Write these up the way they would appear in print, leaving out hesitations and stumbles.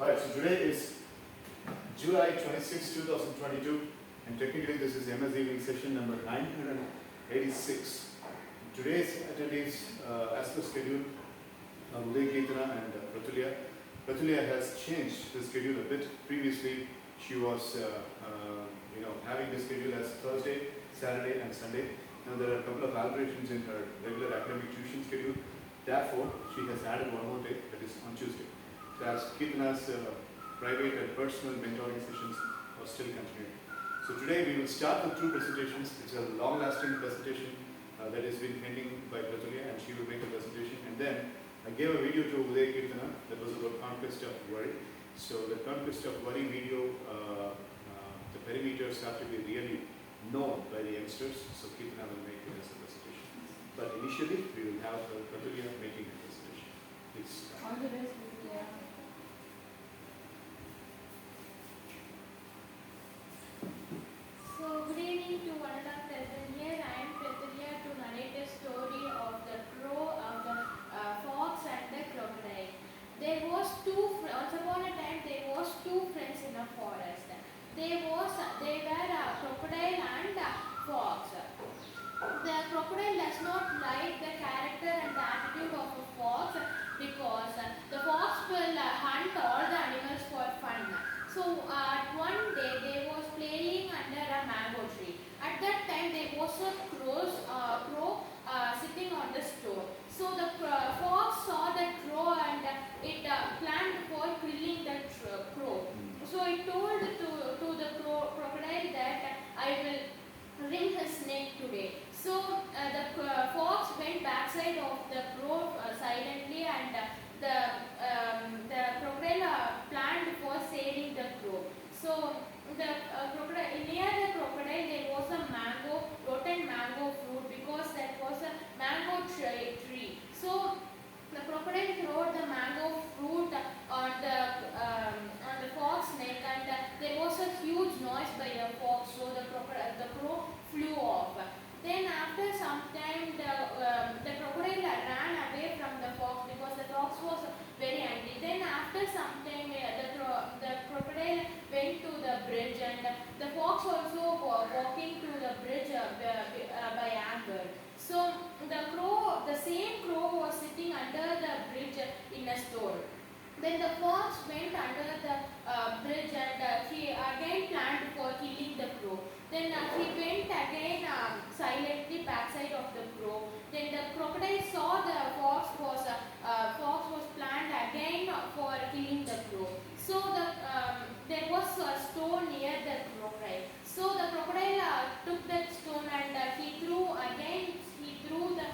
Alright, so today is July 26, 2022, and technically this is MS evening session number 986. Today's attendees, as per schedule, Uday Keetana and Pratulya. Pratulya has changed the schedule a bit. Previously, she was having the schedule as Thursday, Saturday and Sunday. Now there are a couple of alterations in her regular academic tuition schedule. Therefore, she has added one more day, that is on Tuesday. So as Keetana's private and personal mentoring sessions are still continuing. So today we will start with two presentations. It's a long-lasting presentation that has been pending by Pratulya, and she will make a presentation. And then I gave a video to Uday Keetana that was about conquest of worry. So the conquest of worry video, the perimeters have to be really known by the youngsters. So Keetana will make it as a presentation. But initially, we will have Pratulya making a presentation. Please. All the best, Pratulya. So, good evening to one and all present here. I am Pratulya to narrate a story of the crow, of the fox and the crocodile. Once upon a time, there was two friends in a forest. They were a crocodile and a fox. The crocodile does not like the character and the attitude of a fox because the fox will hunt all the animals for fun. So one day they was playing under a mango tree. At that time there was a crow sitting on the stone. So the fox saw the crow and it planned for killing the crow. So it told to the crocodile that I will wring his neck today. So the fox went backside of the crow silently, and the crocodile planned for saving the crow. So the near the crocodile there was a rotten mango fruit, because that was a mango tree. So the crocodile threw the mango fruit on the fox's neck, and there was a huge noise by the fox. So the crow flew off. Then after some time, the crocodile ran away from the fox because the fox was very angry. Then after some time, the crocodile went to the bridge, and the fox also walking to the bridge by anger. So the same crow was sitting under the bridge in a store. Then the fox went under the bridge, and he again planned for killing the crow. Then he went again silently backside of the crow. Then the crocodile saw the fox was planned again for killing the crow. So there was a stone near the crocodile. So the crocodile took that stone, and he threw the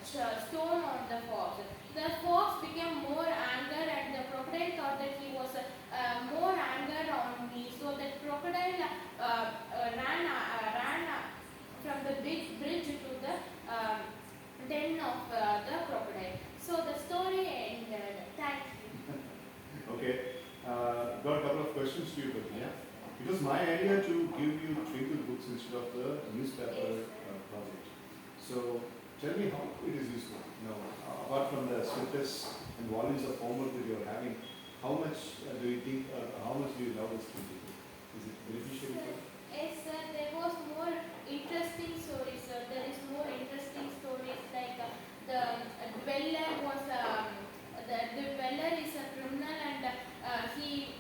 stone on the fox. The fox became more anger, and the crocodile thought that he was more anger on me. So the crocodile ran from the big bridge to the den of the crocodile. So the story ended. Thank you. Okay. Got a couple of questions to you, Pratulya. It was my idea to give you twinkle books instead of the newspaper project. So tell me how it is useful. Apart from the swiftness and volumes of homework that you are having, how much do you think, how much do you love this twinkle book? Is it beneficial? Yes, sir. There was more interesting stories, sir. There is more interesting stories like the dweller is a criminal, and he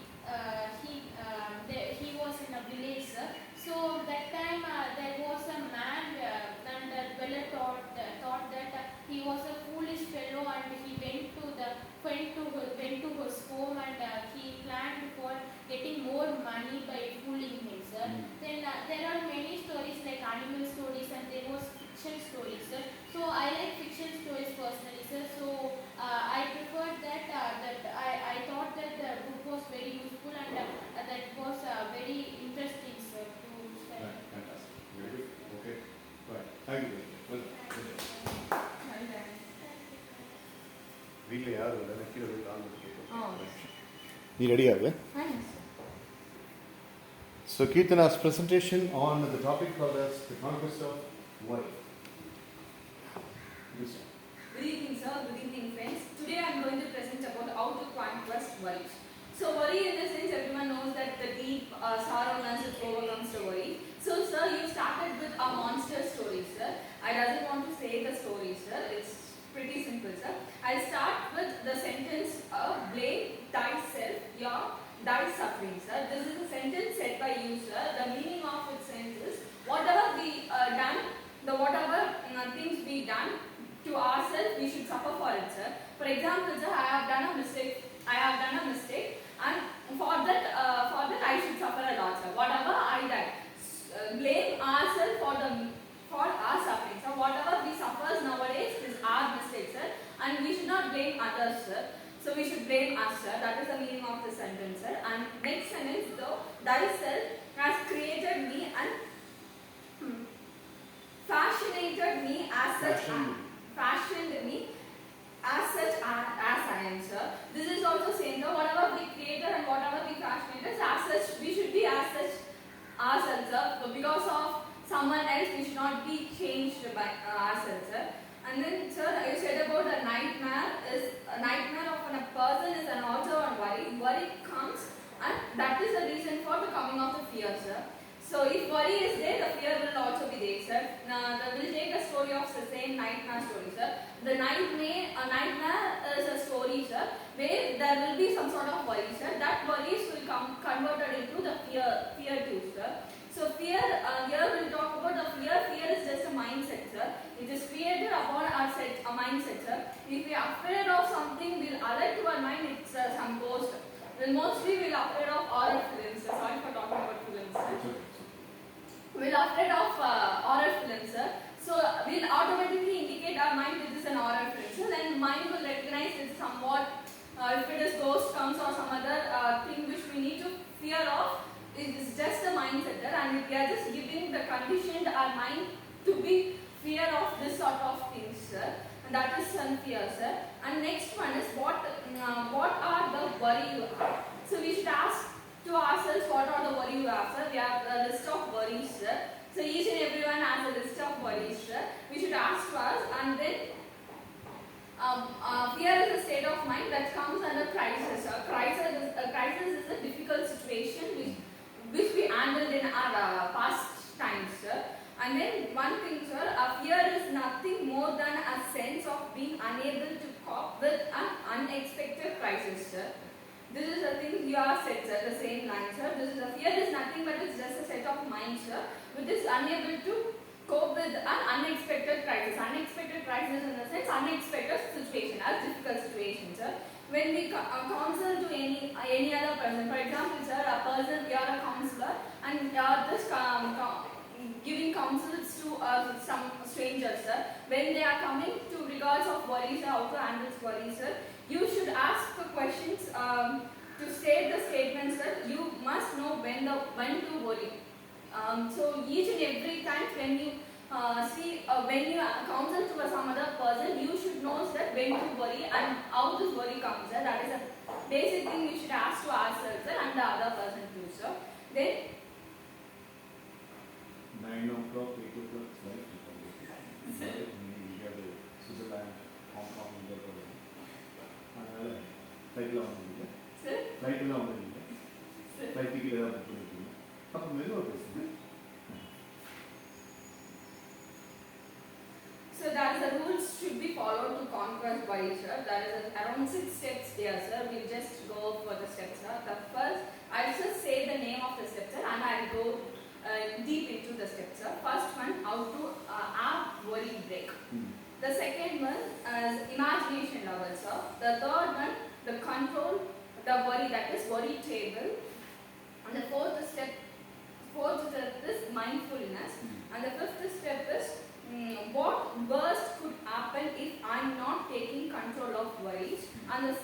was in a village, sir. So that time there was a man, and the dweller thought that he was a foolish fellow, and he went to his home, and he planned for getting more money by fooling him, sir. Then there are many stories like animal stories, and there was fiction stories, sir. So I like fiction stories personally, sir. So I preferred that. I thought that the book was very useful, and that was very interesting, sir, to study. Right, fantastic. Very good. Okay. Right. Thank you. Well, வீட்டில் யாரும் இல்லை, கீழே போய் கால் கேட்கும். நீ ரெடியாக? So Keetana's presentation on the topic called as the conquest of worry. Good evening, sir. Good evening, friends. Today I am going to present about how to conquest worry. So worry worry in the sense everyone knows that the deep sorrow overcomes the worry. So sir, you started with a monster story, sir. I doesn't want to say the story, sir. It's pretty simple, sir. I'll start with the sentence, blame thyself, thy suffering, sir. This is a sentence said by you, sir. The meaning of its sentence is, whatever we done, whatever things we done to ourselves, we should suffer for it, sir. For example, sir, I have done a mistake, and for that I should suffer a lot, sir. Whatever I done, blame ourselves for our suffering, sir. Whatever we suffer nowadays is our mistake, sir, and we should not blame others, sir. So we should blame us, sir. That is the meaning of the sentence, sir. And next sentence, though, thyself has created me and fashioned me as I am, sir. This is also saying that whatever we created and whatever we fashioned as such, we should be as such ourselves, sir. But because of someone else, we should not be changed by ourselves, sir. And then, sir, you said about a nightmare of when a person is also on worry. Worry comes, and that is the reason for the coming of the fear, sir. So if worry is there, the fear will also be there, sir. Now, we'll take a story of the same nightmare story, sir. The nightmare is a story, sir, where there will be some sort of worry, sir. That worries will come converted into the fear too, sir. So fear, here we'll talk about the fear. Fear is just a mindset, sir. It is created upon our mindset, sir. If we are afraid of something, we'll alert to our mind it's some ghost. Mostly we'll afraid of horror films, sir. Sorry for talking about films, sir. We're afraid of horror films, sir. So we'll automatically indicate our mind it is an horror film. So then mind will recognize it somewhat. If it is ghost comes or some other thing which we need to fear of, it is just a mindset, sir. And we are just giving the conditioned our mind to be fear of this sort of things, sir. And that is some fear, sir. And next one is what are the worry you have. So we should ask to ourselves what are the worry you have, sir. We have a list of worries, sir. So each and everyone has a list of worries, sir. We should ask to us, and then fear is a state of mind that comes under crisis, sir. Crisis is a difficult situation which we handled in our past times, sir. And then one thing, sir, fear is nothing more than a sense of being unable to cope with an unexpected crisis, sir. This is the thing you are said, sir, the same line, sir. This is a fear is nothing but it's just a set of mind, sir, which is unable to cope with an unexpected crisis. Unexpected crisis in the sense unexpected situation, a difficult situation, sir. When we counsel to any other person, for example, sir, a person, you are a counselor and you are just giving counsels to some strangers, sir. When they are coming to regards of worries, how to handle worries, sir, you should ask the questions to state the statements, sir. You must know when to worry. So each and every time when you when you counsel to some other person, you should know that when to worry and how this worry comes, sir. That is a basic thing we should ask to ourselves, sir, and the other person too, sir. Then 9 o'clock, 8 o'clock, flight. Switzerland, Hong Kong, India. Flight la vandinga. Sir? Flight la vandinga. Flight ticket la book pannirukeenga. Appo meduva pesunga. So that the rules should be followed to conquer worry, sir. There is around 6 steps there, sir. We'll just go for the steps, sir. The first, I'll just say the name of the steps, sir, and I'll go deep into the steps, sir. First one, how to have worry break. The second one is imagination level, sir. The third one, the control, the worry, that is worry table. And the fourth step is mindfulness. And the fifth step is what worst could happen if I'm not taking control of worries. And the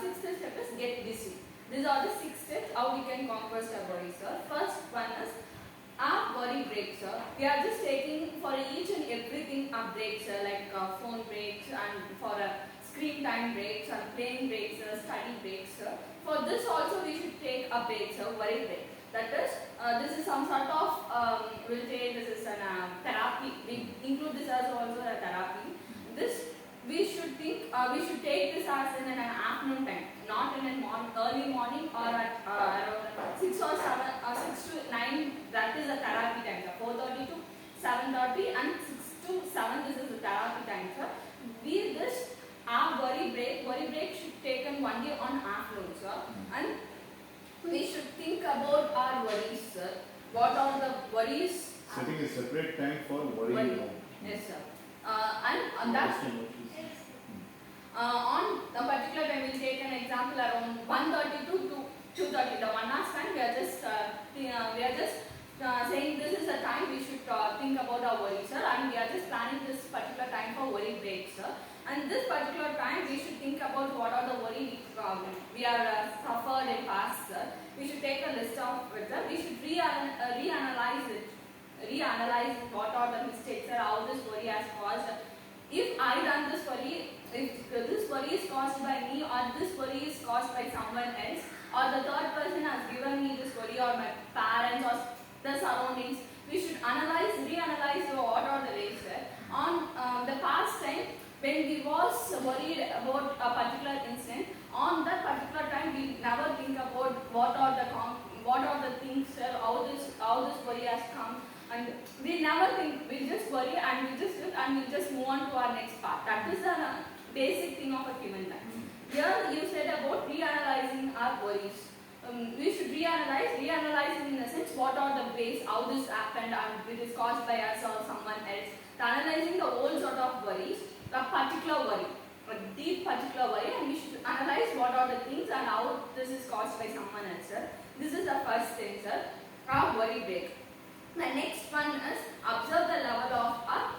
sixth step is get busy. These are the 6 steps how we can conquer our worries, sir. First one is our worry break, sir. We are just taking for each and everything a break, sir, like phone breaks and for screen time breaks and playing breaks, study breaks, sir. For this also we should take a break, sir, worry break. That is, this is some sort of, we'll say this is a therapy. We include this as also a therapy. This we should take this as in an afternoon time, not in early morning or at around 6 or 7 or 6 to 9. That is a therapy time, sir. 4:30 to 7:30 and 6 to 7. This is the therapy time, sir. Our worry break should taken only on afternoon, sir. And we should think about our worries, sir. What are the worries? Setting a separate time for worry. Yes, sir. And on that, on the particular time, we'll take an example around 1:30 to 2:30. The 1 hour span, we are just saying this is the time we should think about our worries, sir. And we are just planning this particular time for worry break, sir. And this particular time, we should think about what are the worry we are suffered in past, sir. We should take a list of it, sir. We should reanalyze it. Reanalyze what are the mistakes, sir, how this worry has caused. If I done this worry, if this worry is caused by me or this worry is caused by someone else, or the third person has given me this worry, or my parents or the surroundings, we should reanalyze what are the ways, sir. On the past time, when we was worried about a particular incident, on that particular time we never think about what are the things, sir, how this worry has come, and we never think. We just worry and we just move on to our next part. That is the basic thing of a human life. Here you said about reanalyzing our worries. We should reanalyze in the sense what are the ways how this happened and it is caused by us or someone else. Analyzing the whole sort of worries, a particular worry, a deep particular worry, and we should analyze what are the things and how this is caused by someone else, sir. This is the first thing, sir, our worry break. The next one is observe the level of our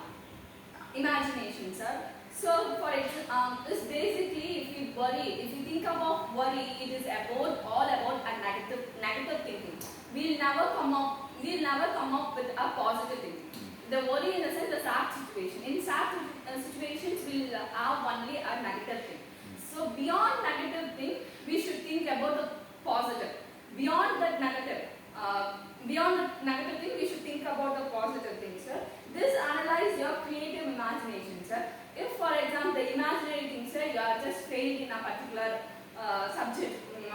imagination, sir. So, for example, it's basically if you think about worry, it is all about a negative thinking. We'll never come up with a positive thinking. The worry in the sense the sad situation. In sad situations, we'll have only a negative thing. So beyond negative thing, we should think about the positive. Beyond the negative thing, we should think about the positive thing, sir. This analyze your creative imagination, sir. If, for example, the imaginary thing, sir, you are just failed in a particular subject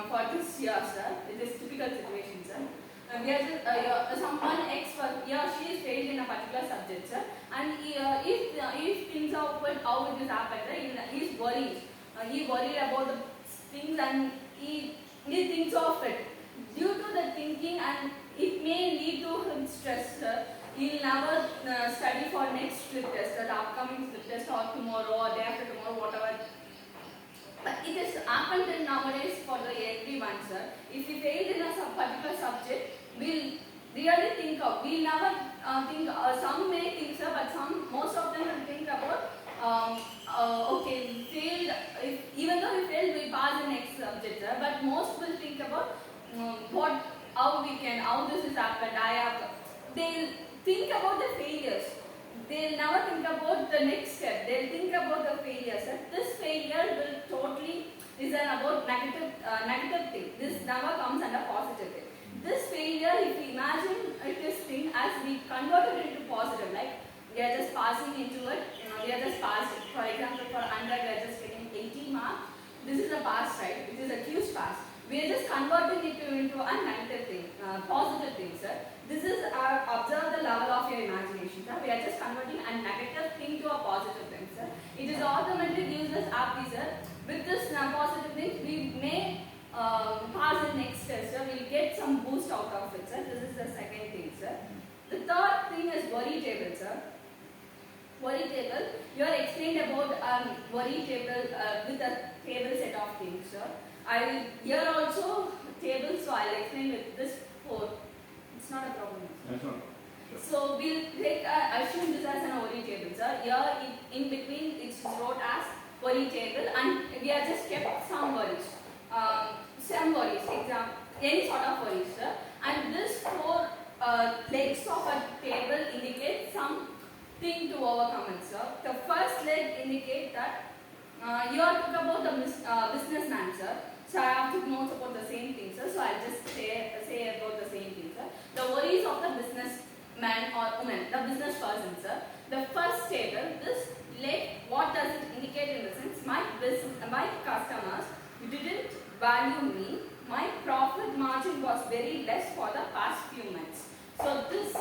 for this year, sir. It is typical situation, sir. We are just, someone X, he or she is failed in a particular subject, sir. And if things are put how it has happened, right? He is worried. He worried about the things and he thinks of it. Due to the thinking, and it may lead to him stress, sir. He will never study for next slip test, the upcoming slip test, or tomorrow or day after tomorrow, whatever. But it has happened nowadays for everyone, sir. If we failed in a particular subject, we'll really think of. We'll never think. Some may think, sir, but most of them will think about. Okay, we failed. Even though we failed, we pass the next subject, sir. But most will think about how this has happened. They'll think about the failures. They'll never think about the next step. They'll think about the failures. This failure will totally is about negative thing. This never comes under positive thing. This failure, if we imagine this thing as we convert it into positive, like we are just passing into it. We are just passing. For example, for 100, we are just getting 80 marks. This is a pass, right? It is a huge pass. We are just converting it into a negative thing, positive thing, sir. This is observe the level of your imagination, sir. We are just converting a negative thing to a positive thing, sir. It is automatically gives us happy, sir. With this positive thing, we may pass the next test, sir. We will get some boost out of it, sir. This is the second thing, sir. The third thing is worry table, sir. Worry table. You are explained about worry table with a table set of things, sir. Here also table, so I'll explain with this 4. It's not a problem. That's not. Sure. So we'll assume this as an worry table, sir. Here in between it's wrote as worry table, and we have just kept some worries. Any sort of worries, sir. And this 4 legs of a table indicate something to overcome it, sir. The first leg indicates that you are talking about the businessman, sir. So I have to note about the same thing, sir. So I'll just say about the same thing, sir. The worries of the businessman or woman, the business person, sir. The first table, this like, what does it indicate in the sense? My customers didn't value me. My profit margin was very less for the past few months. So this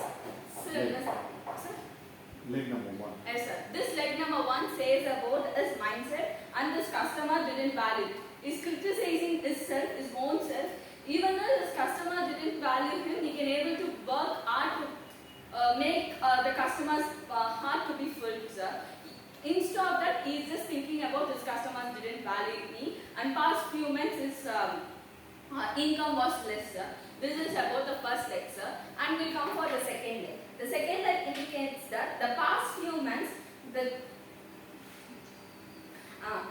Leg number 1. Yes, sir. This leg number 1 says about his mindset, and this customer didn't value it. He's criticizing his own self. Even though this customer didn't value him, he can able to work hard to make the customer's heart to be full, sir. Instead of that, he is just thinking about his customers didn't value me, and past few months his income was less, sir. This is about the first leg, sir, and we'll come for the second leg. The second leg indicates that the past few months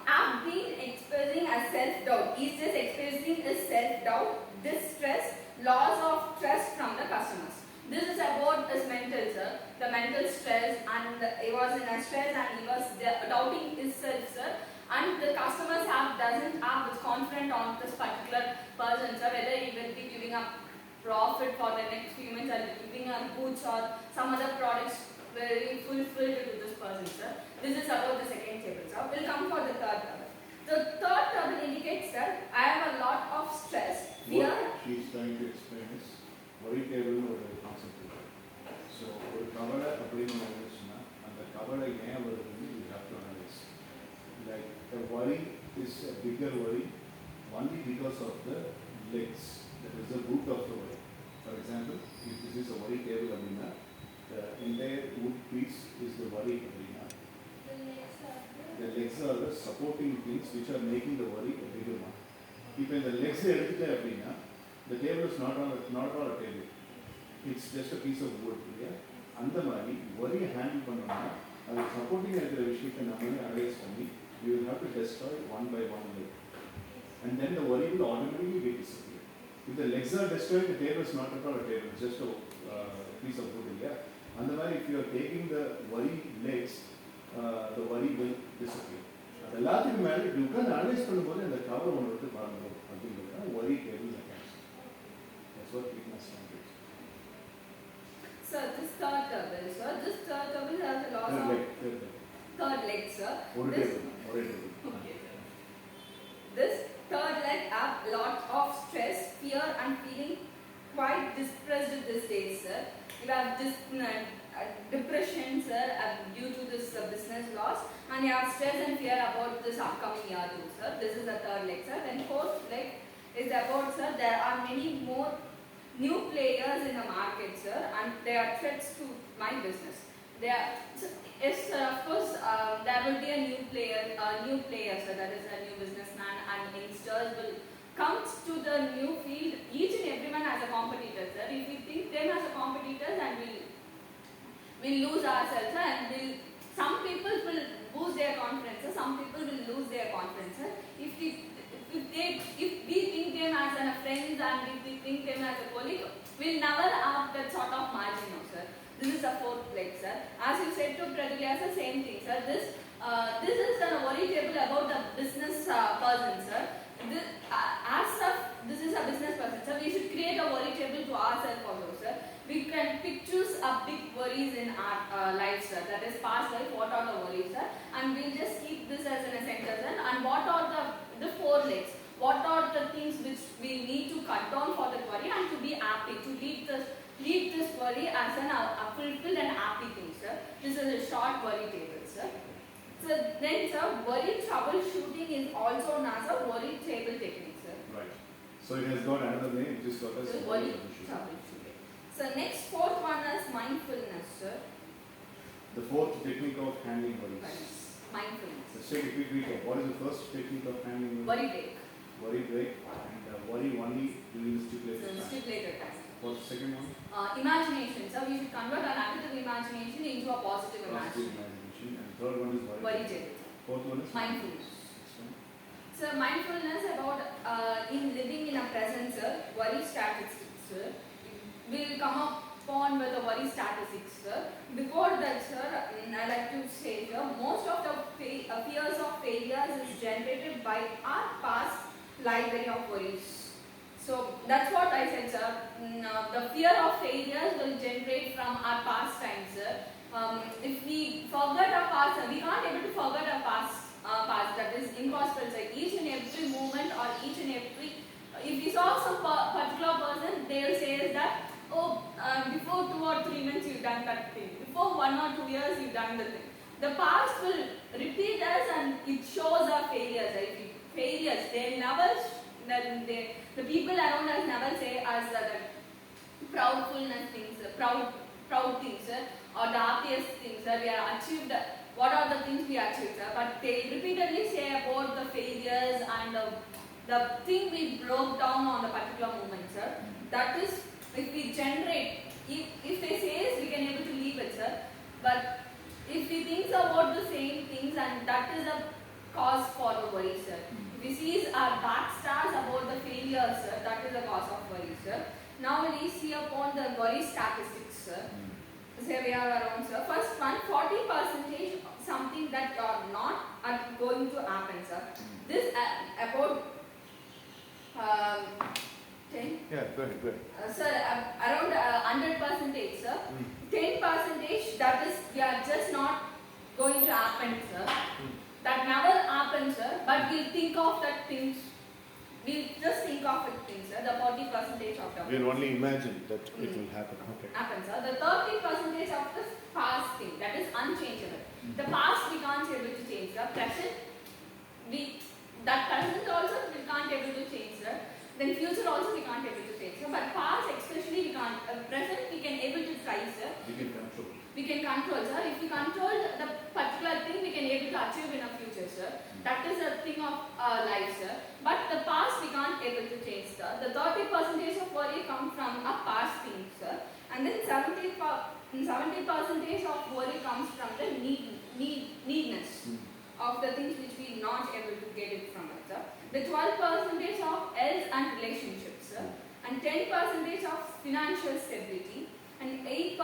have been expressing a self-doubt. He is just expressing a self-doubt, distress, loss of trust from the customers. This is about his mental, sir. The mental stress, and he was in a stress and he was doubting himself, sir. And the customers doesn't have this confidence on this particular person, sir, whether he will be giving up profit for the next few months or giving up goods or some other products very fulfilled to this person, sir. This is about the second table, sir. We'll come for the third table. The third table indicates that I have a lot of stress, fear. What she is trying to explain is worry table or concept. So, ஒரு கவலை அப்படின்னு ஒன்று இருந்துச்சுன்னா அந்த கவலை ஏன் வருதுன்னு you have to analyze. Like the worry is a bigger worry only because of the legs. That is the root of the worry. For example, if this is a worry table அப்படின்னா the entire root piece is the worry அப்படின்னா the legs are the supporting things which are making the worry a bigger one. இப்போ இந்த legs எடுத்துட்டேன் அப்படின்னா the table is not on a table. It's just a piece of wood. Yeah? அந்த மாதிரி worry handle பண்ணோம்னா அது supporting இருக்கிற விஷயத்தை நம்மளே analyze பண்ணி we will have to destroy one by one leg. And then the worry will automatically be disappeared. If the legs are destroyed, the table is not at all a table, it's just a piece of wood. Yeah? And if you are taking the worry legs, the worry will disappear. அது எல்லாத்துக்கும் மேலே இப்படி உட்காந்து analyse பண்ணும்போது அந்த cover ஒன்று விட்டு பாருங்க அப்படிங்கிறது worry table mechanism. That's what fitness can do. Sir, this third table, sir. This third table has a lot of third leg, sir. Okay, sir. This third leg have a lot of stress, fear, and feeling quite depressed these days, sir. You have this depression, sir, due to this business loss, and you have stress and fear about this upcoming year too, sir. This is the third leg, sir. Then fourth leg is about, sir, there are many more new players in the market, sir, and they are threats to my business. They are, yes, sir, of course, there will be a new player, sir, that is a new businessman, and youngsters will come to the new field, each and everyone as a competitor, sir. If we think them as a competitors, and we'll lose ourselves, sir, and some people will boost their confidence, sir, some people will lose their confidence, sir. If we think them as a friends and if we think them as a colleague, we'll never have that sort of margin, no, sir. This is the fourth leg, sir. As you said to Pradulya, sir, same thing, sir. This is a worry table about the business person, sir. This is a business person, sir. We should create a worry table to ourselves also, sir. We can choose a big worries in our life, sir. That is past life, what are the worries, sir? And we'll just keep this as in a center, sir. And what are the four legs? What are the things which we need to cut down for the worry and to be happy, to lead this worry as a fulfilled and happy thing, sir. This is a short worry table, sir. So then, sir, worry troubleshooting is also known as a worry table technique, sir. Right. So it has got another name, it is called as worry troubleshooting. So next fourth one is mindfulness, sir. The fourth technique of handling worries. Mindfulness. Let's take a quick recap. What is the first technique of handling worries? Worry break. Worry break, and worry only during the stipulated time. Stipulated time. What's the second one? Imagination. So we should convert our negative imagination into a positive imagination. And third one is worry table. Fourth one is mindfulness. So mindfulness about in living in a present, sir. Worry statistics, sir. We'll come upon with the worry statistics, sir. Before that, sir, I like to say, sir, most of the fears of failures is generated by our past library of worries. So that's what I said, sir. The fear of failures will generate from our past times, sir. If we forget our past, we can't able to forget our past. That is impossible. Like each and every moment or each and every, if we saw some particular person, they'll say is that, oh, before 2 or 3 months you've done that thing. Before 1 or 2 years you've done the thing. The past will repeat us and it shows our failures. Right? Failures. They never. The people around us never say us the proudfulness things, proud things, or the happiest things we are achieved. What are the things we achieved? But they repeatedly say about the failures and the thing we broke down on the particular moment, sir. That is, if we generate, if they say we can able to leave it, sir. But if we think about the same things, and that is a cause for the worry, sir. If we see our backstars about the failures, sir, that is a cause of worry, sir. Now we see upon the worry statistics, sir. Here we are around, sir. First one, 40% something that are not going to happen, sir. This about 10. Yeah, go ahead. Sir, around 100%, sir. 10% that is we are just not going to happen, sir. That never happens, sir. But we'll think of that things. We'll just think of it things, sir. The 40% of the. We'll only imagine that it will happen. Okay. Happens, sir. The 30% of the past thing that is unchangeable. The past we can't able to change. The present that present also we can't able to change, sir. Then future also we can't able to change, sir. But past especially we can't. Present we can able to try, sir. We can control. We can control, sir. If we control the particular thing, we can able to achieve in our future, sir. That is a thing of life, sir. But the past we can't able to change, sir. The 30% of worry come from a past thing, sir. And then 70% of worry comes from the needness of the things which we not able to get it from it, sir. The 12% of health and relationships, sir. And 10% of financial stability. And 8%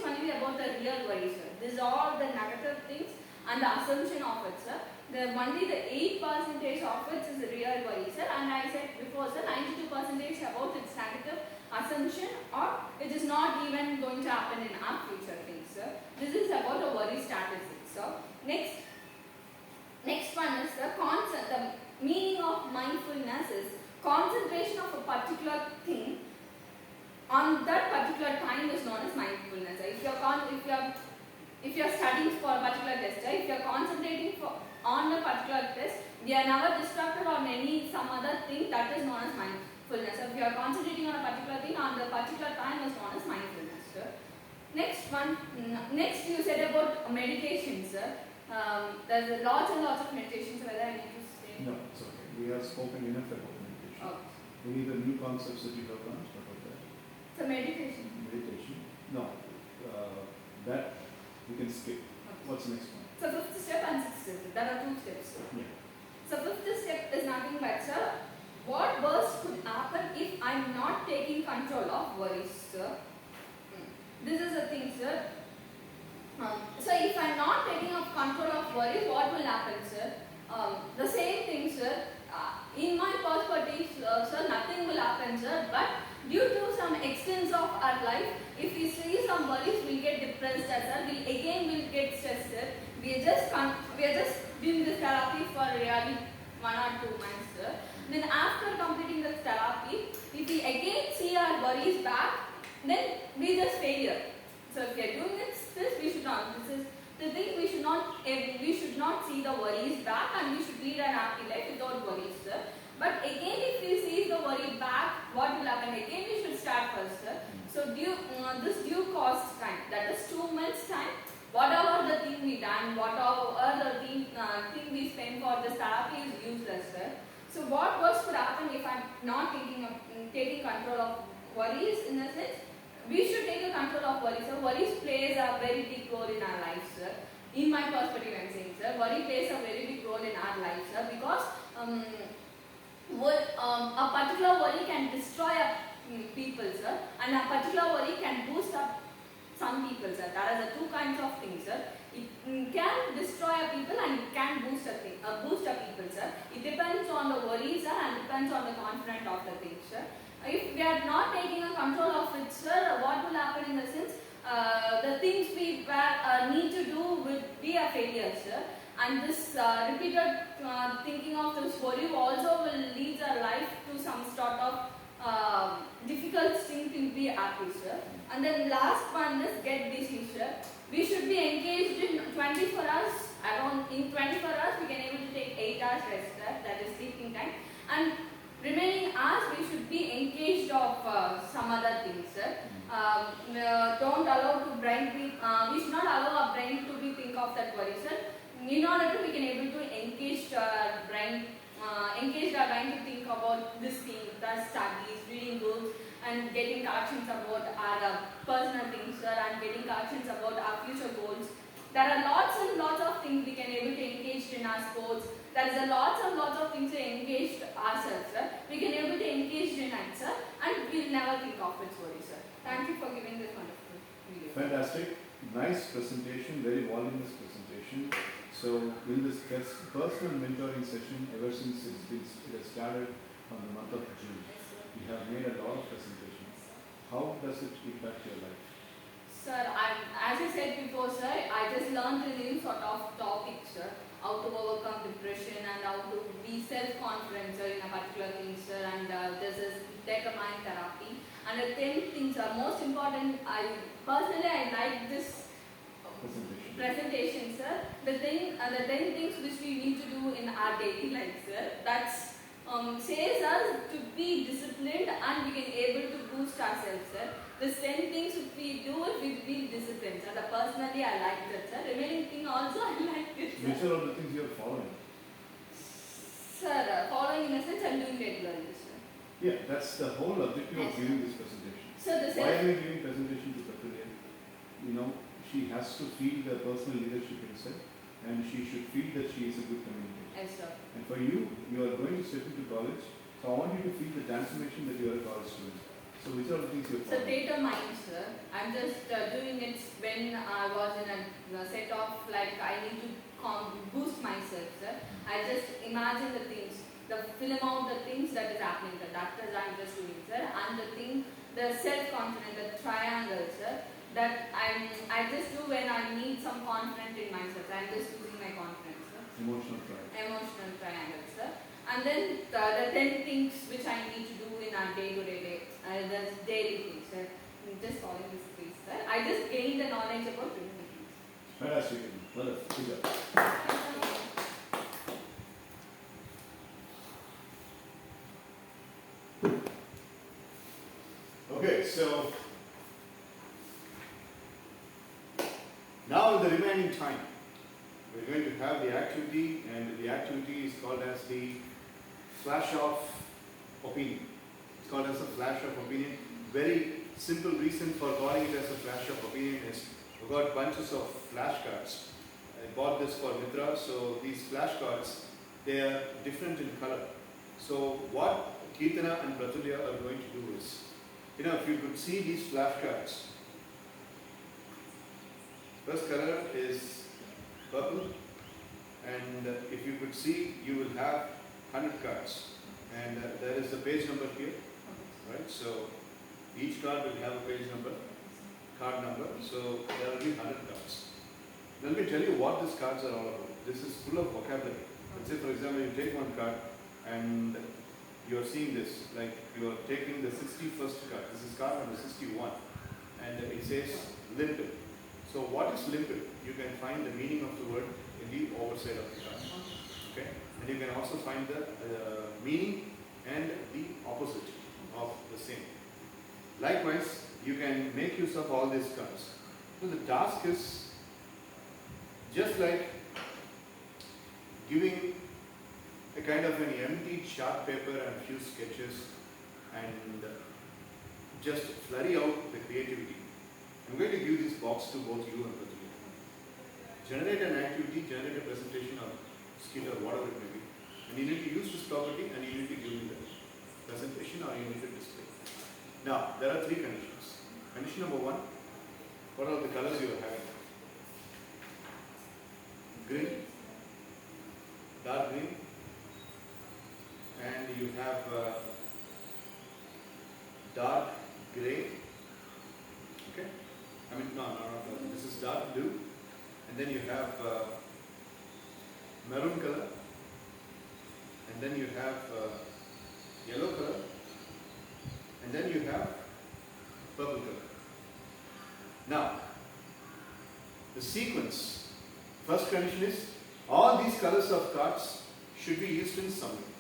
only about the real worry, sir. These are all the negative things and the assumption of it, sir. Only the 8% of it is the real worry, sir. And I said before, sir, 92% about its negative assumption or it is not even going to happen in our future things, sir. This is about the worry statistics, sir. Next one is the meaning of mindfulness is concentration of a particular thing on that particular time is known as mindfulness. If you are studying for a particular test, if you are concentrating on a particular test, we are never distracted on some other thing, that is known as mindfulness. If you are concentrating on a particular thing on the particular time is known as mindfulness, sir. Next you said about meditation, sir. There's lots and lots of meditations. Whether I need to say? No, it's okay. We have spoken enough about meditation. Oh. Any other new concepts that you have learned about that? So meditation. Meditation? No. That we can skip. Okay. What's the next one? So 5th step and 6th step. There are 2 steps. Yeah. So 5th step is nothing but, sir, what worst could happen if I'm not taking control of worries, sir? This is the thing, sir. So if I'm not taking control of worries, what will happen, sir? The same thing, sir. In my perspective, sir, nothing will happen, sir. But due to some extents of our life, if we see some worries, we'll get depressed, sir. We'll get stressed, sir. We are just doing this therapy for really 1 or 2 months, sir. Then after completing this therapy, if we again see our worries back, then we just failure. So if we are doing this we should not. This is the thing, we should not see the worries back and we should lead an happy life without worries, sir. But again, if we see the worry back, what will happen? Again, we should start first, sir. So this due cost time, that is 2 months time. Whatever the thing we done, whatever the thing we spend for this therapy is useless, sir. So what worse could happen if I'm not taking control of worries in a sense? We should take a control of worries. So worries plays a very big role in our lives, sir. In my perspective, I'm saying, sir, worry plays a very big role in our lives, sir, because a particular worry can destroy people, sir, and a particular worry can boost up some people, sir. There are the 2 kinds of things, sir. It can destroy a people and it can boost a people, sir. It depends on the worries, sir, and depends on the confidence of the thing, sir. If we are not taking a control of it, sir, what will happen in the sense? the things we need to do would be a failure, sir. And this repeated thinking of this worry also will lead our life to some sort of difficult thing to be happy, sir. And then last one is get busy, sir. We should be engaged in 24 hours. Around in 24 hours, we can able to take 8 hours rest, sir. That is sleeping time. And remaining hours, we should be engaged of some other things, sir. Don't allow to brain be. We should not allow our brain to be think of that worry, sir. In order to we can able to engage our brain to think about this thing, the studies, reading books, and getting questions about our personal things, sir, and getting questions about our future goals. There are lots and lots of things we can able to engage in our sports. There is a lots and lots of things to engage ourselves, sir. We can able to engage in it, sir, and we'll never think of it, sorry, sir. Thank you for giving this wonderful video. Fantastic. Nice presentation, very voluminous presentation. So in this personal mentoring session, ever since it has started on the month of June, you have made a lot of presentations. How does it impact your life? Sir, as I said before, sir, I just learned a new sort of topic, sir. How to overcome depression and how to be self-confident, sir, in a particular thing, sir. And this is determined therapy. And the 10 things are most important. I like this presentation, sir. The 10 things which we need to do in our daily life, sir. That's says us to be disciplined and we can able to boost ourselves, sir. The 10 things if we do it, we will be disciplined, sir. Personally, I like that, sir. Remaining thing also, I like it, sir. Which are all the things you are following? Sir, following in a sense, I'm doing regularly, sir. Yeah, that's the whole objective of Yes, giving this presentation. So the Why are we giving presentation to Prakriti? You know, she has to feel the personal leadership inside, and she should feel that she is a good communicator. Yes, sir. And for you, you are going to step into college, so I want you to feel the transformation that you are a college student. So which are the things you are So following? theatre mind, sir. I'm just doing it when I was in a set of like I need to boost myself, sir. I just imagine the things, the film out the things that is happening, sir. That is I'm just doing, sir. And the thing, the self-confidence, the triangle, sir. That I just do when I need some confidence in myself. I'm just using my confidence, sir. Emotional triangle. Emotional triangle, sir. And then the 10 things which I need to do in our day-to-day, the daily things, sir. Just following this please, sir. I just gained the knowledge about doing the things. Fantastic. Well, good job. Okay, so now in the remaining time, we're going to have the activity, and the activity is called as the flash of opinion. It's called as a flash of opinion. Very simple reason for calling it as a flash of opinion is we got bunches of flashcards. I bought this for Mitra, so these flashcards, they are different in color. So what Kirtana and Pratulya are going to do is, you know, if you could see these flashcards, first color is purple, and if you could see, you will have 100 cards, and there is the page number here, right? So each card will have a page number, card number, so there will be 100 cards. Let me tell you what these cards are all about. This is full of vocabulary. Let's say, for example, you take one card and you are seeing this, like you are taking the 61st card. This is card number 61, and it says limpid. So what is limpid? You can find the meaning of the word in the overside of the card. Okay, and you can also find the meaning and the opposite of the same. Likewise, you can make use of all these cards. So the task is just like giving a kind of an empty chart paper and a few sketches and just flurry out the creativity. I'm going to give this box to both you and Pratulya. Generate an activity, generate a presentation or skill or whatever it may be. And you need to use this property and you need to give me the presentation or you need to display. Now, there are three conditions. Condition number one, what are the colors you are having? Green, dark green, and you have dark grey, okay? I mean, no, this is dark blue, and then you have maroon color, and then you have yellow color, and then you have purple color. Now, the sequence, first condition is all these colors of cards should be used in some way.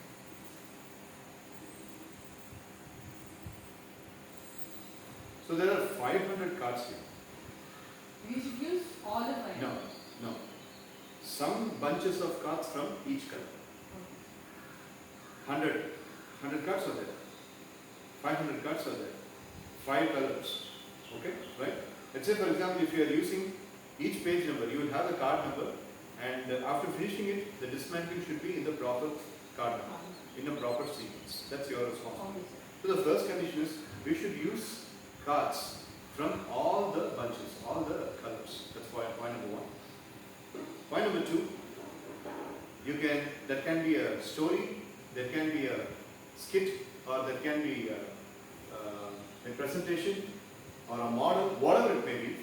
So there are 500 cards here. We should use all the 5. No. Some bunches of cards from each color. 100 cards are there. 500 cards are there. 5 colors. Okay, right? Let's say, for example, if you are using each page number, you will have the card number, and after finishing it, the dismantling should be in the proper card number, in a proper sequence. That's your responsibility. So the first condition is we should use cards from all the bunches, all the colors. That's point number 1. Point number 2, that can be a story, that can be a skit, or that can be a presentation, or a model, whatever it may be.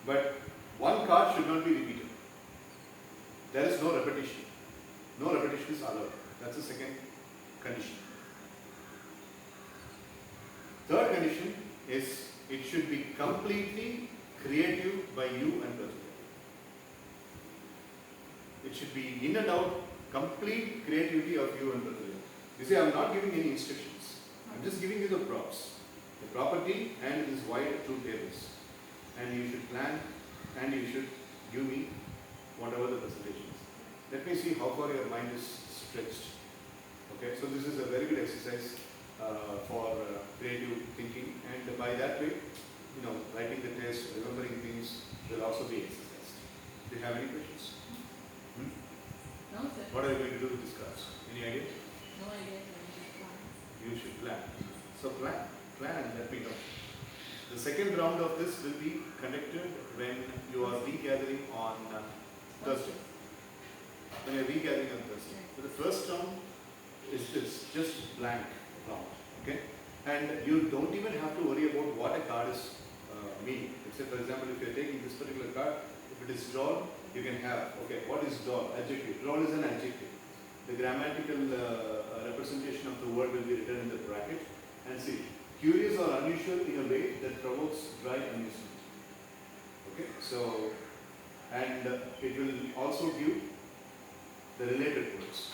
But one card should not be repeated. There is no repetition. No repetition is allowed. That's the second condition. Third condition is it should be completely creative by you and Prathika. It should be in and out, complete creativity of you and Prathika. You see, I am not giving any instructions. I am just giving you the props, the property and these wide two tables. And you should plan and you should give me whatever the presentation is. Let me see how far your mind is stretched. Okay, so this is a very good exercise for creative thinking, and by that way, writing the test, remembering things will also be exercised. Do you have any questions? No, sir. What are you going to do with this cards? Any idea? No idea. You should plan. So plan and let me know. The second round of this will be conducted when you are regathering on Thursday. When you are regathering on Thursday. So the first round is this, just blank round. Okay? And you don't even have to worry about what a card is meaning. Let's say, for example, if you are taking this particular card, if it is drawn, you can have, okay, what is drawn? Adjective. Drawn is an adjective. The grammatical representation of the word will be written in the bracket. And see, curious or unusual in a way that provokes dry amusement. Okay, so, and it will also give the related words.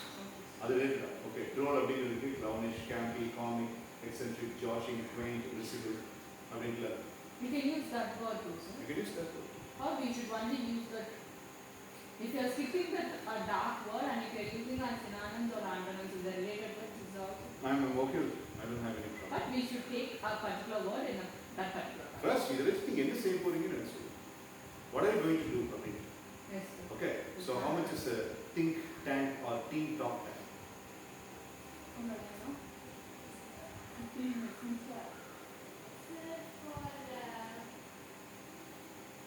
Other related, okay, troll ability, clownish, campy, comic, eccentric, joshing, quaint, risible, ability. You can use that word too, sir. You can use that word. Or we should only use that. If you are skipping that dark word and if you are using as synonyms or antonyms, the related words is also. I'm okay with it. I don't have any problem. But we should take a particular word in that particular word. First, you are thinking any same pouring in and so. What are you going to do for me? Yes, sir. Okay, so how much is a think tank or teen talk tank?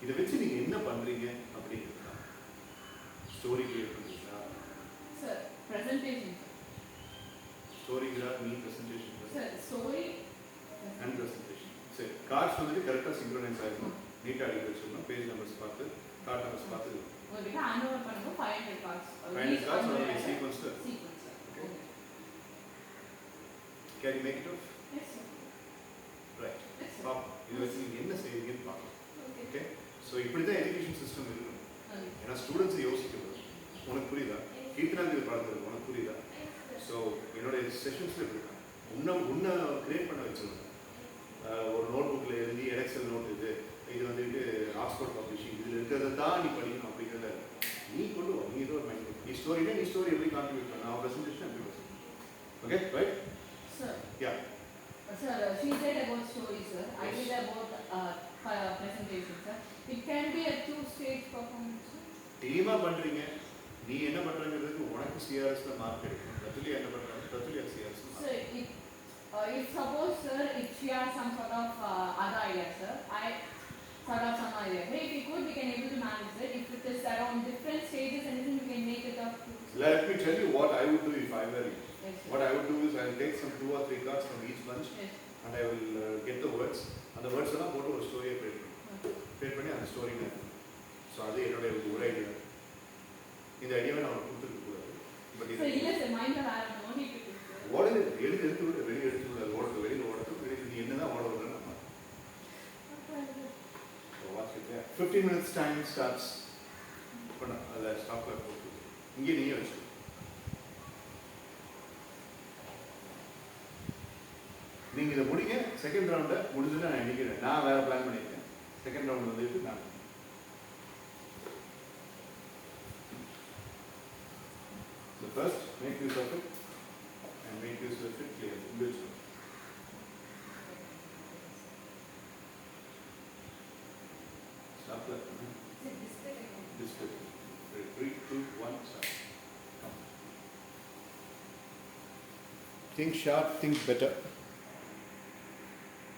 இதை வச்சு நீங்க என்ன பண்றீங்க அப்படிங்கிறதா story create பண்றீங்களா Sir, presentation. ஸ்டோரிங்களா நீ presentation Sir, story. And presentation சரி cards வந்துட்டு கரெக்டாக சிங்க்ரோனைஸ் ஆகிருக்கும் நீட்டாக அடிக்க வச்சிடணும் பேஜ் நம்பர்ஸ் பார்த்து கார்ட் நம்பர்ஸ் பார்த்து உங்ககிட்ட ஹேண்ட் ஓவர் பண்ணும்போது 500 cards. 500 cards are sequence sir. Sequence, sir. Okay. Can you make it up? Yes, sir. Right. Yes, sir. பார்ப்போம் இதை வச்சு நீங்கள் என்ன செய்வீங்கன்னு பார்க்கலாம் Okay. ஓகே ஸோ இப்படி தான் எஜுகேஷன் சிஸ்டம் இருக்கணும் Okay. ஏன்னா ஸ்டூடெண்ட்ஸை யோசிக்கணும் உனக்கு புரியுதா கீர்த்தனாக்கு பழக்கிறது உனக்கு புரியுதா ஸோ என்னுடைய செஷன்ஸில் எப்படி இருக்காங்க உன்னை கிரியேட் பண்ண வச்சுருவேன் ஒரு நோட் புக்கில் எழுதி எடெக்சல் நோட் இது வந்துட்டு ஆக்ஸ்போர்ட் பப்ளிஷிங் இதில் இருக்கிறத தான் நீ படிக்கணும் அப்படிங்கிறத நீ கொண்டு வா நீ ஏதோ ஒரு மைண்ட் நீ ஸ்டோரி எப்படி கான்ட்ரிபியூட் பண்ண அவன் ப்ரெசன்டேஷன் எப்படி present okay right Sir. Yeah Sir, she said about story, sir. I did about presentation, sir. It can be a two-stage performance, sir. டீமாக பண்ணுறீங்க நீ என்ன பண்ணுறங்கிறதுக்கு உனக்கு சிஆர்எஸ்ல மார்க் கிடைக்கும் பிரத்துலி என்ன பண்ணுறாங்க பிரத்துலி CRS Sir, if suppose, sir, if she has some sort of other idea, sir, some idea. Hey, if we could, we can able to manage it. If it is around different stages, anything we can make it up to. Let me tell you what I would do if I were you. Yes, sir. What I would do is I will take some 2 or 3 cards from each bunch Yes. and I will get the words. And the words எல்லாம் போட்டு ஒரு ஸ்டோரியை create பண்ணி அந்த story so அது என்னுடைய ஒரு idea. இந்த ஐடியாவை நான் கொடுத்துருக்க கூடாது. பட் So, இல்ல சார் மைண்ட்ல வேற no need to do. ஓடுது எழுதி எடுத்து விட வெளியே எடுத்து விட ஓடுறது வெளியில் ஓடுறது வெளியில் நீ என்னதான் ஓட விடுறேன்னு நம்ம. So watch it there. 15 minutes time starts. பண்ண அதை ஸ்டாப்ல போட்டு இங்கே நீயே வச்சு. நீங்க இதை முடிங்க. செகண்ட் ரவுண்டை முடிஞ்சுட்டு நான் நினைக்கிறேன். நான் வேற பிளான் பண்ணியிருக்கேன். செகண்ட் ரவுண்ட் வந்துட்டு நான் So first, make use of it and make use of it clearly. Good. Stop that. Display. 3, 2, 1, start. Come. Think sharp, think better.